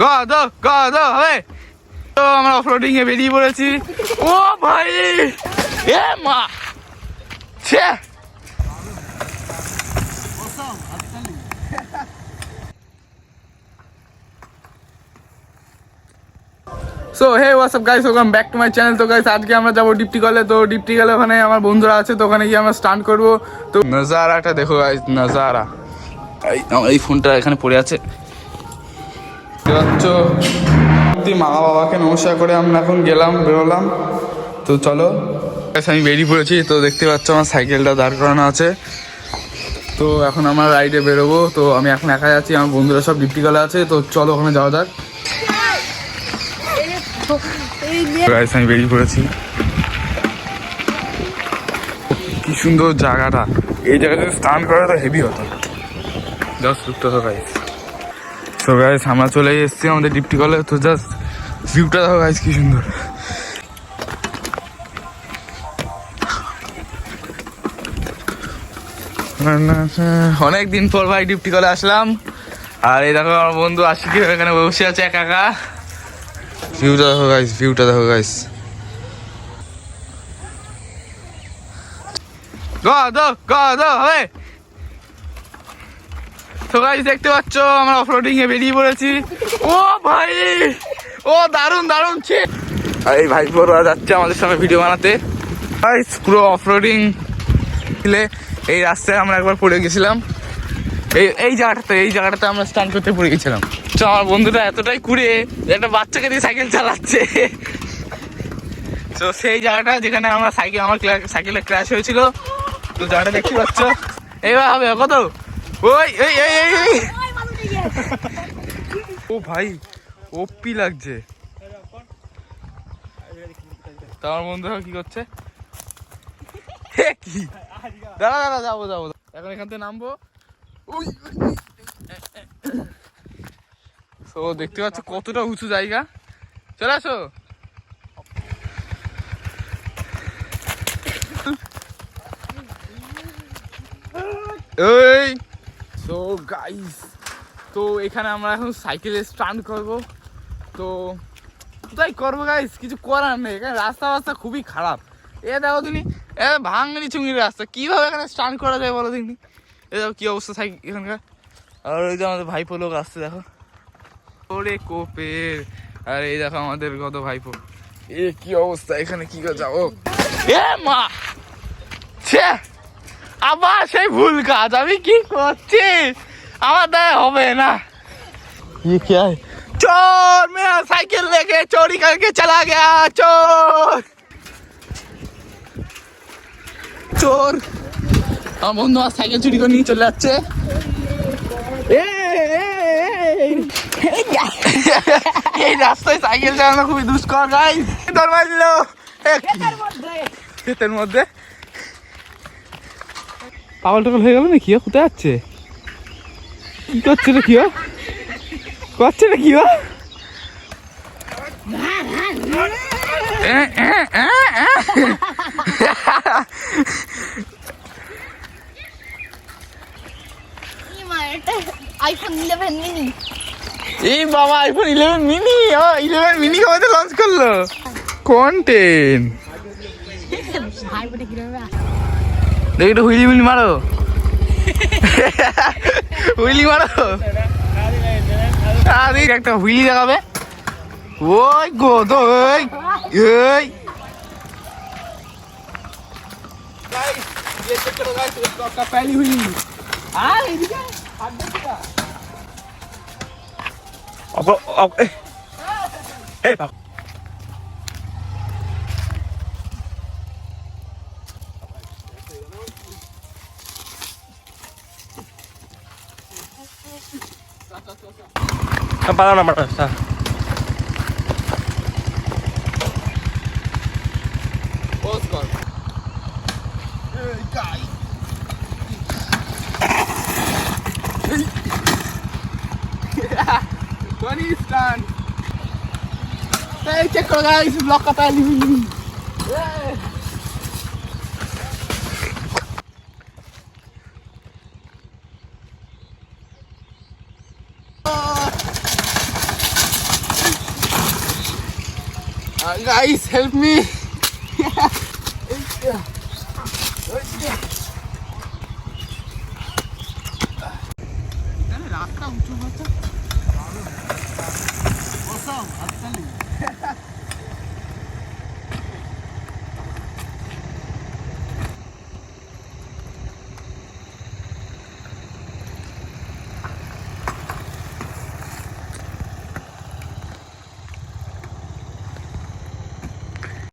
হবে তো আমরা অফরোডিং এ বেরিয়ে পড়েছি। ও ভাই এ মা ছে so hey what's up guys, welcome back to my channel. তো গাইস আজকে আমরা যাবো ডিপটি কলে। তো ডিপটি কলে ওখানে আমার বন্ধুরা আছে, তো ওখানে গিয়ে আমরা স্টান্ট করবো। তো নজারাটা দেখো গাইস, নজারা। এই ফোনটা এখানে পড়ে আছে। মা বাবাকে নমস্কার করে আমরা এখন বেরোলাম। তো চলো আমি বেরিয়ে পড়েছি। তো দেখতে পাচ্ছ আমার সাইকেলটা দাঁড় করানো আছে। তো এখন আমরা রাইডে বেরোবো। তো আমি এখন একাই আছি, আমার বন্ধুরা সব ডিপটি কলে আছে। তো চলো ওখানে যাওয়া যাক। আমি বেরিয়ে পড়েছি। কি সুন্দর জায়গাটা, এই জায়গাটা স্নান করা তো হেভি হতো। জাস্ট লুকটা তো গাইস। তো গাইস আমরা চলে এসেছি আমাদের ডিপটি কলে। তো জাস্ট ভিউটা দেখো গাইস কি সুন্দর। অনেকদিন পর ভাই ডিপটি কলে আসলাম। আর এই দেখো আমার বন্ধু আশিকি এখানে বসে আছে একা একা। ভিউটা দেখো গাইস, ভিউটা দেখো গাইস। হবে তো গাইস দেখতে পাচ্ছ আমরা অফরোডিং এ বেরিয়ে পড়েছি। ও ভাই ও দারুন দারুন ছে। এই ভাই পড়া যাচ্ছে আমাদের সঙ্গে ভিডিও বানাতে। গাইস পুরো অফরোডিং ছিলে এই রাস্তায় আমরা একবার পড়ে গেছিলাম। এই জায়গাটাতে আমরা স্টান্ট করতে পড়ে গেছিলাম। তো আমার বন্ধুটা এতটাই কুড়ে একটা বাচ্চাকে দিয়ে সাইকেল চালাচ্ছে। তো সেই জায়গাটা যেখানে আমার সাইকেলের ক্র্যাশ হয়েছিল। তো জায়গাটা দেখতে পাচ্ছ। এইবার হবে কত ওই ও ভাই ওপি লাগছে। তো আমার বন্ধুরা কি করছে, কি দাঁড়া যাবো এখন এখান থেকে নামবো। তো দেখতে পাচ্ছ কতটা উঁচু জায়গা। চলে আসো। এই সো গাইস, তো এখানে আমরা এখন সাইকেলে স্টান্ট করব। তো কোথায় করবো গাইস, কিছু করার নেই। এখানে রাস্তা খুবই খারাপ। এ দেখো তুমি ভাঙনি চুঙির রাস্তা, কিভাবে এখানে স্টান্ট করা যায় বলো দেখনি। এ দেখো কি অবস্থা সাইকেল এখানকার। আর ওই যে আমাদের ভাইপো লোক আসছে দেখো, ওরে কোপের। আর এই দেখো আমাদের কত ভাইপো। এ কি অবস্থা, এখানে কি করে যাবো। এ মা ছে আবার সেই ভুল কাজ আমি কি করছি, আমার দ্বারা হবে না। ये क्या है? चोर मेरा साइकिल लेके चोरी करके चला गया। चोर আমার বন্ধু আমার সাইকেল চুরি করে নিয়ে চলে যাচ্ছে। এই রাস্তায় সাইকেল চালানো খুবই দুষ্কর গাইস। তোর মারলো ক্ষেতের মধ্যে পাগল টাগল হয়ে গেল না কি, কোথায় যাচ্ছে, কি করছে রে, কি করছে রে, কি আইফোন 11 মিনি। এই বাবা আইফোন 11 মিনি, 11 মিনি কবে লঞ্চ করলো। কন্টেন্ট দেখি একটু হুইলি মিলি মারো, হুইলি মারো। একটা হুইলি দেখাবে। ওই গো তো पहली हुई para na mata sa Oscar. Guy. Funny stand. Hey, check karo guys, block ka tayo. Guys help me. রাস্তা উঁচু